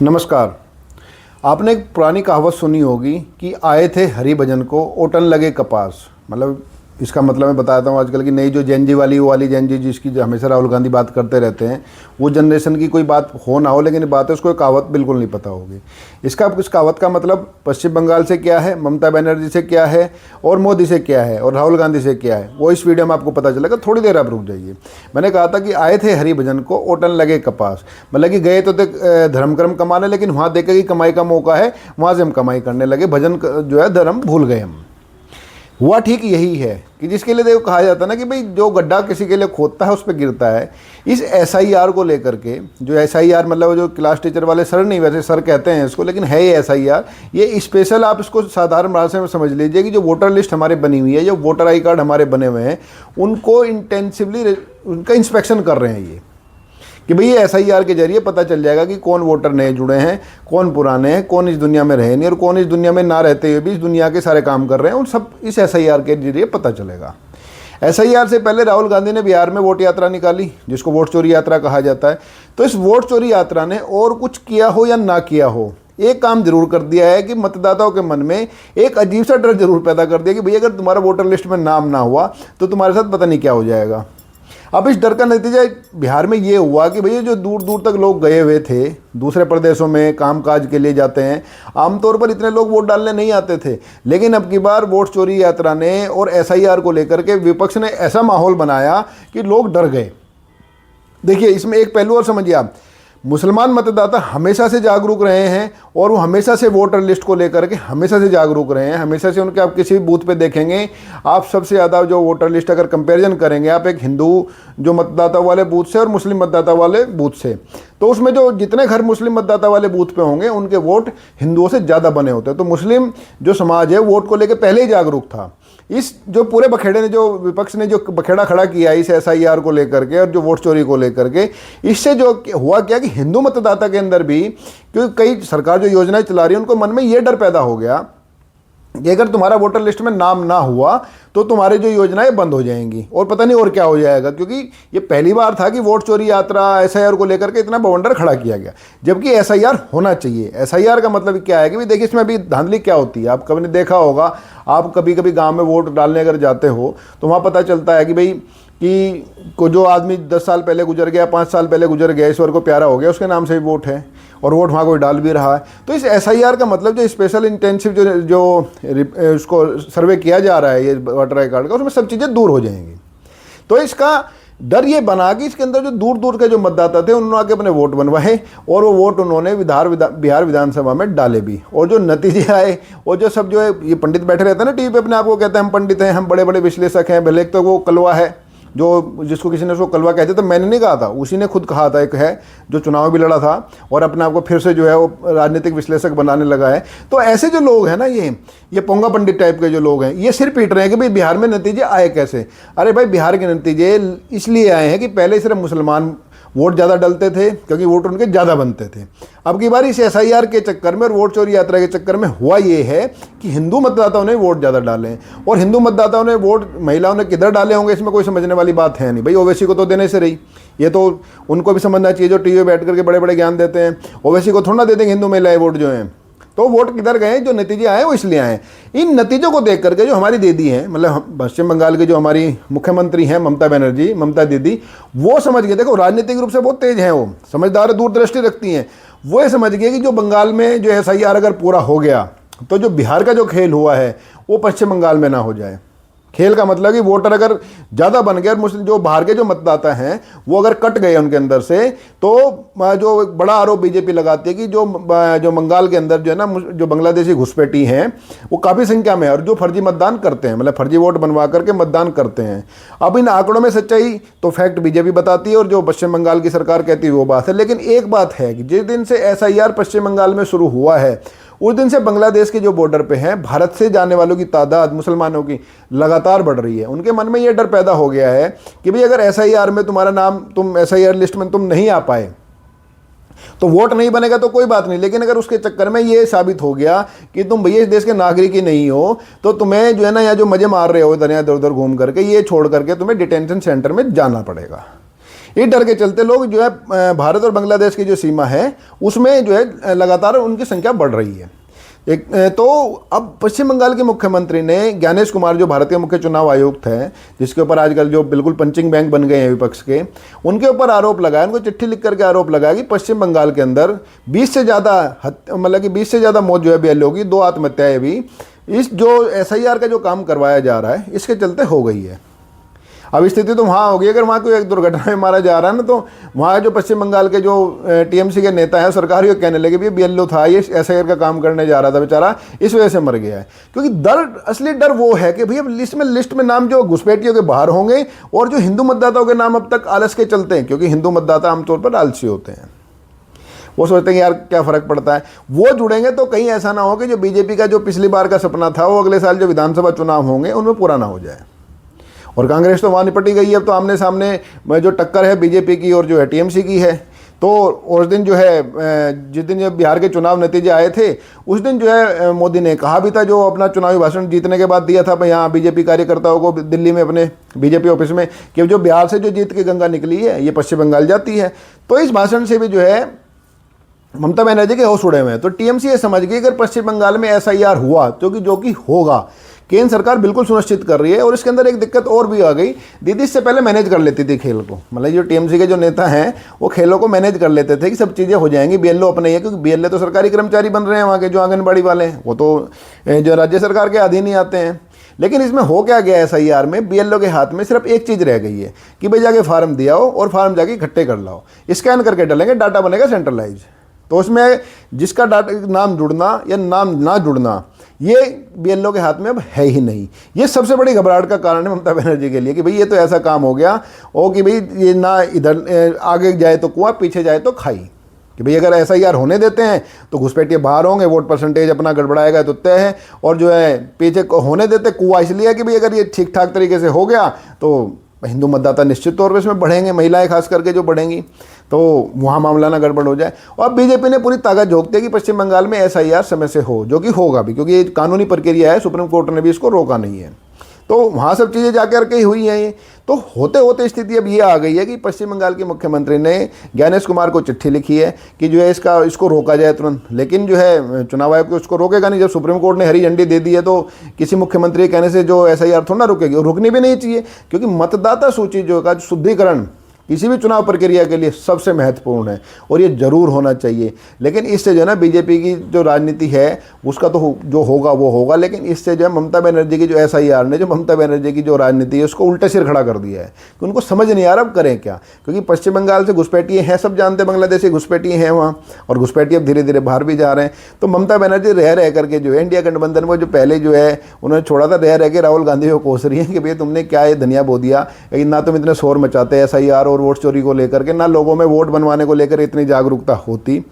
नमस्कार। आपने एक पुरानी कहावत सुनी होगी कि आए थे हरि भजन को ओटन लगे कपास। मतलब इसका मतलब मैं बताता हूँ, आजकल की नई जो जेनजी वाली वो वाली जेनजी जिसकी जो हमेशा राहुल गांधी बात करते रहते हैं, वो जनरेशन की कोई बात हो ना हो, लेकिन बात है उसको कहावत बिल्कुल नहीं पता होगी। इस कहावत का मतलब पश्चिम बंगाल से क्या है, ममता बनर्जी से क्या है, और मोदी से क्या है, और राहुल गांधी से क्या है, वो इस वीडियो में आपको पता चलेगा। थोड़ी देर आप रुक जाइए। मैंने कहा था कि आए थे हरि भजन को ओटन लगे कपास, मतलब कि गए तो धर्म कर्म कमाने, लेकिन वहाँ देखे कि कमाई का मौका है, वहाँ से हम कमाई करने लगे, भजन जो है धर्म भूल गए हम। हुआ ठीक यही है कि जिसके लिए देखो कहा जाता है ना कि भाई जो गड्ढा किसी के लिए खोदता है उस पर गिरता है। इस एसआईआर को लेकर के, जो एसआईआर मतलब जो क्लास टीचर वाले सर नहीं, वैसे सर कहते हैं इसको, लेकिन है ये एसआईआर। ये स्पेशल, आप इसको साधारण भाषा में समझ लीजिए कि जो वोटर लिस्ट हमारे बनी हुई है, जो वोटर आई कार्ड हमारे बने हुए हैं, उनको इंटेंसिवली उनका इंस्पेक्शन कर रहे हैं ये, कि भाई ये एसआईआर के जरिए पता चल जाएगा कि कौन वोटर नए जुड़े हैं, कौन पुराने हैं, कौन इस दुनिया में रहे नहीं, और कौन इस दुनिया में ना रहते हुए भी इस दुनिया के सारे काम कर रहे हैं, उन सब इस एसआईआर के जरिए पता चलेगा। एसआईआर से पहले राहुल गांधी ने बिहार में वोट यात्रा निकाली, जिसको वोट चोरी यात्रा कहा जाता है। तो इस वोट चोरी यात्रा ने और कुछ किया हो या ना किया हो, एक काम जरूर कर दिया है कि मतदाताओं के मन में एक अजीब सा डर जरूर पैदा कर दिया कि भैया अगर तुम्हारा वोटर लिस्ट में नाम ना हुआ तो तुम्हारे साथ पता नहीं क्या हो जाएगा। अब इस डर का नतीजा बिहार में ये हुआ कि भैया जो दूर दूर तक लोग गए हुए थे, दूसरे प्रदेशों में कामकाज के लिए जाते हैं, आमतौर पर इतने लोग वोट डालने नहीं आते थे, लेकिन अब की बार वोट चोरी यात्रा ने और एसआईआर को लेकर के विपक्ष ने ऐसा माहौल बनाया कि लोग डर गए। देखिए, इसमें एक पहलू और समझिए आप, मुसलमान मतदाता हमेशा से जागरूक रहे हैं, और वो हमेशा से वोटर लिस्ट को लेकर के हमेशा से जागरूक रहे हैं, हमेशा से उनके, आप किसी भी बूथ पे देखेंगे, आप सबसे ज़्यादा जो वोटर लिस्ट अगर कंपैरिजन करेंगे आप एक हिंदू जो मतदाता वाले बूथ से और मुस्लिम मतदाता वाले बूथ से, तो उसमें जो जितने घर मुस्लिम मतदाता वाले बूथ पे होंगे उनके वोट हिंदुओं से ज़्यादा बने होते हैं। तो मुस्लिम जो समाज है वोट को लेकर पहले ही जागरूक था। इस जो पूरे बखेड़े ने, जो विपक्ष ने जो बखेड़ा खड़ा किया इस एसआईआर को लेकर के और जो वोट चोरी को लेकर के, इससे जो हुआ क्या कि हिंदू मतदाता के अंदर भी, क्योंकि कई सरकार जो योजनाएं चला रही है उनको मन में ये डर पैदा हो गया कि अगर तुम्हारा वोटर लिस्ट में नाम ना हुआ तो तुम्हारी जो योजनाएं बंद हो जाएंगी और पता नहीं और क्या हो जाएगा। क्योंकि ये पहली बार था कि वोट चोरी यात्रा एसआईआर को लेकर के इतना बवंडर खड़ा किया गया, जबकि एसआईआर होना चाहिए। एसआईआर का मतलब क्या है कि भाई देखिए, इसमें अभी धांधली क्या होती है, आप कभी ने देखा होगा, आप कभी कभी गाँव में वोट डालने अगर जाते हो तो वहाँ पता चलता है कि भाई कि को जो आदमी 10 साल पहले गुजर गया, 5 साल पहले गुजर गया, ईश्वर को प्यारा हो गया, उसके नाम से भी वोट है और वोट वहाँ कोई डाल भी रहा है। तो इस एसआईआर का मतलब जो स्पेशल इंटेंसिव जो उसको सर्वे किया जा रहा है ये वोटर आई कार्ड का, उसमें सब चीज़ें दूर हो जाएंगी। तो इसका डर ये बना कि इसके अंदर जो दूर दूर के जो मतदाता थे उन्होंने आके अपने वोट बनवाए और वो वोट उन्होंने बिहार विधानसभा में डाले भी, और जो नतीजे आए, और जो सब जो है ये पंडित बैठे रहते हैं ना टीवी पे, अपने आप को कहते हैं हम पंडित हैं, हम बड़े बड़े विश्लेषक हैं, भले तो वो कलवा है जो जिसको किसी ने उसको कलवा कहते, तो मैंने नहीं कहा था, उसी ने खुद कहा था, एक है जो चुनाव भी लड़ा था और अपने आप को फिर से जो है वो राजनीतिक विश्लेषक बनाने लगा है। तो ऐसे जो लोग हैं ना, ये पोंगा पंडित टाइप के जो लोग हैं, ये सिर पीट रहे हैं कि भाई बिहार में नतीजे आए कैसे। अरे भाई, बिहार के नतीजे इसलिए आए हैं कि पहले सिर्फ मुसलमान वोट ज़्यादा डलते थे क्योंकि वोट उनके ज़्यादा बनते थे। अब की बार इस एसआईआर के चक्कर में और वोट चोरी यात्रा के चक्कर में हुआ ये है कि हिंदू मतदाताओं ने वोट ज़्यादा डाले, और हिंदू मतदाताओं ने वोट, महिलाओं ने किधर डाले होंगे इसमें कोई समझने वाली बात है नहीं। भाई ओवैसी को तो देने से रही, ये तो उनको भी समझना चाहिए जो टीवी बैठ करके बड़े बड़े ज्ञान देते हैं। ओवैसी को थोड़ा ना दे देंगे हिंदू महिलाएं वोट जो हैं। तो वोट किधर गए, जो नतीजे आए वो इसलिए आए। इन नतीजों को देख करके जो हमारी दीदी हैं, मतलब पश्चिम बंगाल के जो हमारी मुख्यमंत्री हैं ममता दीदी, वो समझ गए। देखो, राजनीतिक रूप से बहुत तेज हैं, वो समझदार, दूरदृष्टि रखती हैं। वो ये समझ गए कि जो बंगाल में जो एसआईआर अगर पूरा हो गया तो जो बिहार का जो खेल हुआ है वो पश्चिम बंगाल में ना हो जाए। खेल का मतलब कि वोटर अगर ज़्यादा बन गए और मुस्लिम जो बाहर के जो मतदाता हैं वो अगर कट गए उनके अंदर से, तो जो बड़ा आरोप बीजेपी लगाती है कि जो बंगाल के अंदर जो है ना, जो बांग्लादेशी घुसपैठी हैं वो काफ़ी संख्या में है और जो फर्जी मतदान करते हैं, मतलब फर्जी वोट बनवा करके मतदान करते हैं। अब इन आंकड़ों में सच्चाई तो फैक्ट बीजेपी बताती है और जो पश्चिम बंगाल की सरकार कहती है वो बात है। लेकिन एक बात है कि जिस दिन से एसआईआर पश्चिम बंगाल में शुरू हुआ है उस दिन से बांग्लादेश के जो बॉर्डर पे हैं, भारत से जाने वालों की तादाद मुसलमानों की लगातार बढ़ रही है। उनके मन में ये डर पैदा हो गया है कि भाई अगर एसआईआर में तुम्हारा नाम, तुम एसआईआर लिस्ट में तुम नहीं आ पाए तो वोट नहीं बनेगा तो कोई बात नहीं, लेकिन अगर उसके चक्कर में ये साबित हो गया कि तुम भैया इस देश के नागरिक ही नहीं हो तो तुम्हें जो है ना, यहाँ जो मजे मार रहे हो इधर इधर उधर घूम करके, ये छोड़ करके तुम्हें डिटेंशन सेंटर में जाना पड़ेगा। इस डर के चलते लोग जो है भारत और बांग्लादेश की जो सीमा है उसमें जो है लगातार उनकी संख्या बढ़ रही है। एक तो अब पश्चिम बंगाल के मुख्यमंत्री ने ज्ञानेश कुमार, जो भारतीय मुख्य चुनाव आयुक्त हैं, जिसके ऊपर आजकल जो बिल्कुल पंचिंग बैग बन गए हैं विपक्ष के, उनके ऊपर आरोप लगाया, उनको चिट्ठी लिख करके आरोप लगाया कि पश्चिम बंगाल के अंदर 20 से ज़्यादा मौत जो है BLO की, 2 आत्महत्याएं भी इस जो SIR का जो काम करवाया जा रहा है इसके चलते हो गई है। अब स्थिति तो वहाँ होगी, अगर वहाँ कोई एक दुर्घटना में मारा जा रहा है ना, तो वहाँ जो पश्चिम बंगाल के जो TMC के नेता हैं, सरकार ही कहने लगे भी BLO था, ये SIR का काम करने जा रहा था बेचारा, इस वजह से मर गया है। क्योंकि असली डर वो है कि भैया लिस्ट में नाम जो घुसपैठियों के बाहर होंगे, और जो हिंदू मतदाताओं के नाम अब तक आलस के चलते हैं, क्योंकि हिंदू मतदाता आमतौर पर आलसी होते हैं, वो सोचते हैं कि यार क्या फ़र्क पड़ता है, वो जुड़ेंगे तो कहीं ऐसा ना हो कि जो BJP का जो पिछली बार का सपना था वो अगले साल जो विधानसभा चुनाव होंगे उनमें पूरा ना हो जाए। और कांग्रेस तो वहाँ निपटी गई है, अब तो आमने सामने जो टक्कर है BJP की और जो है TMC की है। तो उस दिन जो है, जिस दिन जब बिहार के चुनाव नतीजे आए थे, उस दिन जो है मोदी ने कहा भी था, जो अपना चुनावी भाषण जीतने के बाद दिया था भाई यहाँ BJP कार्यकर्ताओं को दिल्ली में अपने BJP ऑफिस में, कि जो बिहार से जो जीत की गंगा निकली है ये पश्चिम बंगाल जाती है। तो इस भाषण से भी जो है ममता बनर्जी के होश उड़े हुए हैं। तो TMC ये समझ गई अगर पश्चिम बंगाल में SIR हुआ तो जो कि होगा, केंद्र सरकार बिल्कुल सुनिश्चित कर रही है। और इसके अंदर एक दिक्कत और भी आ गई, दीदी इससे पहले मैनेज कर लेती थी खेल को, मतलब जो TMC के जो नेता हैं वो खेलों को मैनेज कर लेते थे कि सब चीज़ें हो जाएंगी, BLO अपने ही है, क्योंकि BLO तो सरकारी कर्मचारी बन रहे हैं वहाँ के, जो आंगनबाड़ी वाले हैं वो तो जो राज्य सरकार के अधीन ही आते हैं। लेकिन इसमें हो क्या गया, SIR में BLO के हाथ में सिर्फ एक चीज़ रह गई है कि भाई जाके फार्म दिया हो और फार्म जाके इकट्ठे कर लाओ, स्कैन करके डालेंगे, डाटा बनेगा सेंट्रलाइज। तो उसमें जिसका डाटा नाम जुड़ना या नाम ना जुड़ना ये BLO के हाथ में अब है ही नहीं। ये सबसे बड़ी घबराहट का कारण है ममता बनर्जी के लिए कि भाई ये तो ऐसा काम हो गया और कि भाई ये ना इधर आगे जाए तो कुआं, पीछे जाए तो खाई, कि भाई अगर SIR होने देते हैं तो घुसपैठिए बाहर होंगे, वोट परसेंटेज अपना गड़बड़ाएगा तो तय है, और जो है पीछे होने देते कुआं इसलिए है कि भाई अगर ये ठीक ठाक तरीके से हो गया तो हिंदू मतदाता निश्चित तौर पर इसमें बढ़ेंगे, महिलाएं खास करके जो बढ़ेंगी, तो वहाँ मामला ना गड़बड़ हो जाए। और BJP ने पूरी ताकत झोंकती है कि पश्चिम बंगाल में SIR समय से हो, जो कि होगा भी, क्योंकि ये कानूनी प्रक्रिया है, सुप्रीम कोर्ट ने भी इसको रोका नहीं है। तो वहाँ सब चीज़ें जाकर के हुई हैं ये। तो होते होते स्थिति अब ये आ गई है कि पश्चिम बंगाल के मुख्यमंत्री ने ज्ञानेश कुमार को चिट्ठी लिखी है कि जो है इसको रोका जाए तुरंत। लेकिन जो है चुनाव आयोग को उसको रोकेगा नहीं, जब सुप्रीम कोर्ट ने हरी झंडी दे दी है तो किसी मुख्यमंत्री के कहने से जो SIR थोड़ा ना रुकेगी, और रुकनी भी नहीं चाहिए, क्योंकि मतदाता सूची जो का शुद्धिकरण किसी भी चुनाव प्रक्रिया के लिए सबसे महत्वपूर्ण है और ये जरूर होना चाहिए। लेकिन इससे जो है ना BJP की जो राजनीति है उसका तो जो होगा वो होगा, लेकिन इससे जो है ममता बनर्जी की जो SIR ने जो ममता बनर्जी की जो राजनीति है उसको उल्टे सिर खड़ा कर दिया है कि उनको समझ नहीं आ रहा अब करें क्या। क्योंकि पश्चिम बंगाल से घुसपैठिए हैं, सब जानते हैं, बांग्लादेशी घुसपैठिए हैं वहाँ, और घुसपैठिए अब धीरे धीरे बाहर भी जा रहे हैं। तो ममता बनर्जी रह करके जो है इंडिया गठबंधन में जो पहले जो है उन्होंने छोड़ा था, रह के राहुल गांधी को कोस रही है कि भैया तुमने क्या ये धनिया बो दिया, ना तुम इतने शोर मचाते SIR और वोट चोरी को लेकर के, ना लोगों में वोट बनवाने को लेकर इतनी जागरूकता होती।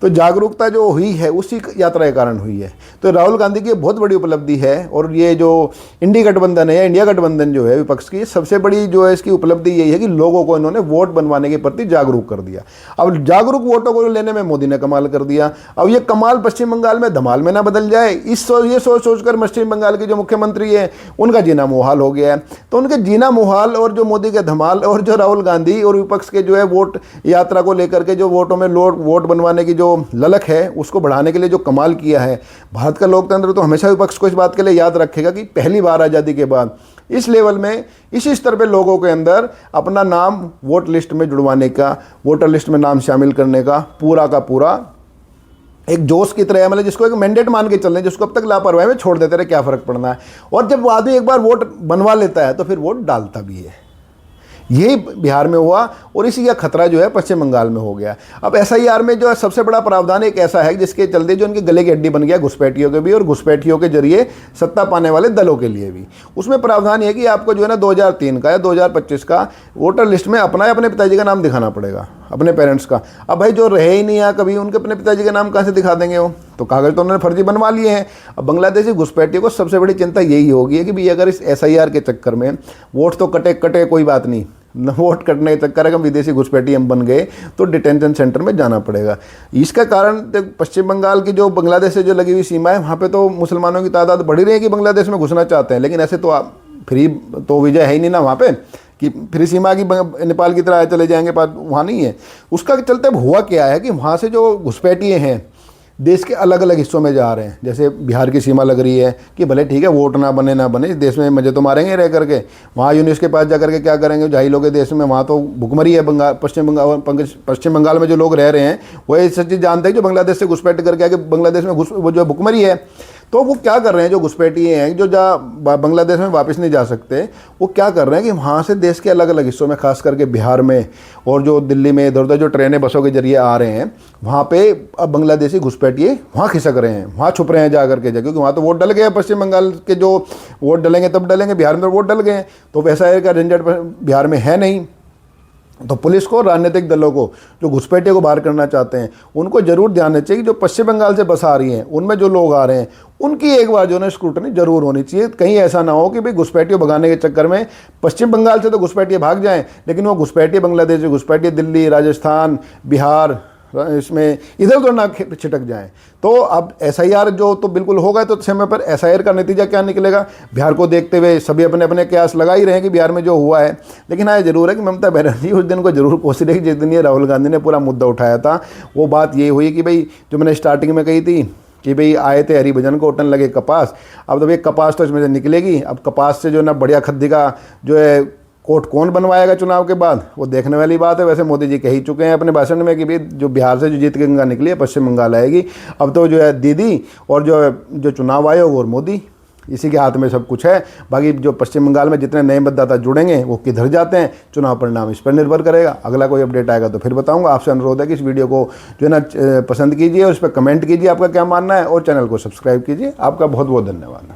तो जागरूकता जो हुई है उसी यात्रा के कारण हुई है। तो राहुल गांधी की बहुत बड़ी उपलब्धि है, और ये जो इंडी गठबंधन है या इंडिया गठबंधन जो है विपक्ष की, सबसे बड़ी जो है इसकी उपलब्धि यही है कि लोगों को इन्होंने वोट बनवाने के प्रति जागरूक कर दिया। अब जागरूक वोटों को लेने में मोदी ने कमाल कर दिया। अब ये कमाल पश्चिम बंगाल में धमाल में ना बदल जाए, ये सोचकर पश्चिम बंगाल के जो मुख्यमंत्री है उनका जीना मुहाल हो गया है। तो उनके जीना मुहाल और जो मोदी के धमाल और जो राहुल गांधी और विपक्ष के जो है वोट यात्रा को लेकर के जो वोटों में वोट बनवाने की जो ललक है उसको बढ़ाने के लिए जो कमाल किया है, भारत का लोकतंत्र तो हमेशा विपक्ष को इस बात के लिए याद रखेगा कि पहली बार आज़ादी के बाद इस लेवल में, इसी स्तर पे लोगों के अंदर अपना नाम वोट लिस्ट में जुड़वाने का, वोटर लिस्ट में नाम शामिल करने का पूरा का पूरा एक जोश की तरह है, मतलब जिसको एक मैंडेट मान के चल रहे हैं, जिसको अब तक लापरवाही में छोड़ देते रहे, क्या फ़र्क पड़ना है। और जब आदमी एक बार वोट बनवा लेता है तो फिर वोट डालता भी है। यही बिहार में हुआ और इसी का खतरा जो है पश्चिम बंगाल में हो गया। अब SIR में जो है सबसे बड़ा प्रावधान एक ऐसा है जिसके चलते जो उनके गले की हड्डी बन गया घुसपैठियों के भी, और घुसपैठियों के जरिए सत्ता पाने वाले दलों के लिए भी। उसमें प्रावधान है कि आपको जो है ना 2003 का या 2025 का वोटर लिस्ट में अपना या अपने पिताजी का नाम दिखाना पड़ेगा, अपने पेरेंट्स का। अब भाई जो रहे ही नहीं यहाँ कभी, उनके अपने पिताजी का नाम कहाँ से दिखा देंगे वो, तो कागज तो उन्होंने फर्जी बनवा लिए हैं। अब बांग्लादेशी घुसपैठियों को सबसे बड़ी चिंता यही होगी कि भाई अगर इस SIR के चक्कर में वोट तो कटे कोई बात नहीं, वोट कटने के चक्कर में विदेशी घुसपैठी हम बन गए तो डिटेंशन सेंटर में जाना पड़ेगा। इसका कारण पश्चिम बंगाल की जो बांग्लादेश से जो लगी हुई सीमा है वहाँ पे तो मुसलमानों की तादाद बढ़ रही है कि बांग्लादेश में घुसना चाहते हैं, लेकिन ऐसे तो फ्री तो वीज़ा है ही नहीं ना वहाँ पे, कि फिर सीमा की नेपाल की तरह चले जाएंगे, पर वहाँ नहीं है। उसका चलते अब हुआ क्या है कि वहाँ से जो घुसपैठिए हैं देश के अलग अलग हिस्सों में जा रहे हैं। जैसे बिहार की सीमा लग रही है कि भले ठीक है वोट ना बने ना बने, इस देश में मजे तो मारेंगे रह करके, वहाँ यूनिस के पास जा करके क्या करेंगे जाहिल लोग के देश में, वहाँ तो भुखमरी है। पश्चिम बंगाल में जो लोग रह रहे हैं वो ये सच्ची जानते हैं जो बांग्लादेश से घुसपैठ करके आके बांग्लादेश में वो जो भुखमरी है, तो वो क्या कर रहे हैं जो घुसपैठिए हैं जो बांग्लादेश में वापस नहीं जा सकते, वो क्या कर रहे हैं कि वहाँ से देश के अलग अलग हिस्सों में, खास करके बिहार में और जो दिल्ली में इधर उधर जो ट्रेनें बसों के जरिए आ रहे हैं, वहाँ पे अब बांग्लादेशी घुसपैठिए वहाँ खिसक रहे हैं, वहाँ छुप रहे हैं जा करके, क्योंकि वहाँ तो वोट डल गए। पश्चिम बंगाल के जो वोट डलेंगे तब डलेंगे, बिहार में तो वोट डल गए हैं, तो वैसा का झंझट बिहार में है नहीं। तो पुलिस को, राजनीतिक दलों को जो घुसपैठिए को बाहर करना चाहते हैं, उनको जरूर ध्यान देना चाहिए कि जो पश्चिम बंगाल से बस आ रही हैं उनमें जो लोग आ रहे हैं उनकी एक बार जो है स्क्रूटनी जरूर होनी चाहिए। कहीं ऐसा ना हो कि भाई घुसपैठिए भगाने के चक्कर में पश्चिम बंगाल से तो घुसपैठिए भाग जाएं, लेकिन वो घुसपैठिए बांग्लादेश से घुसपैठिए दिल्ली, राजस्थान, बिहार इसमें इधर उधर ना छिटक जाएं। तो अब SIR जो तो बिल्कुल होगा, तो समय पर SIR का नतीजा क्या निकलेगा, बिहार को देखते हुए सभी अपने अपने कयास लगा ही रहे हैं कि बिहार में जो हुआ है। लेकिन हाँ जरूर है कि ममता बनर्जी उस दिन को जरूर कोशिश रही जिस दिन ये राहुल गांधी ने पूरा मुद्दा उठाया था। वो बात ये हुई कि भाई जो मैंने स्टार्टिंग में कही थी कि भाई आए थे हरिभजन को, उठन लगे कपास। अब तो भाई कपास तो इसमें से निकलेगी। अब कपास से जो ना बढ़िया खद्दी का जो है कोट कौन बनवाएगा चुनाव के बाद, वो देखने वाली बात है। वैसे मोदी जी कह ही चुके हैं अपने भाषण में कि भाई जो बिहार से जो जीत के गंगा निकली है पश्चिम बंगाल आएगी। अब तो जो है दीदी और जो चुनाव आयोग और मोदी, इसी के हाथ में सब कुछ है। बाकी जो पश्चिम बंगाल में जितने नए मतदाता जुड़ेंगे वो किधर जाते हैं, चुनाव परिणाम इस पर निर्भर करेगा। अगला कोई अपडेट आएगा तो फिर बताऊंगा। आपसे अनुरोध है कि इस वीडियो को जो है ना पसंद कीजिए और उस पर कमेंट कीजिए आपका क्या मानना है, और चैनल को सब्सक्राइब कीजिए। आपका बहुत बहुत धन्यवाद।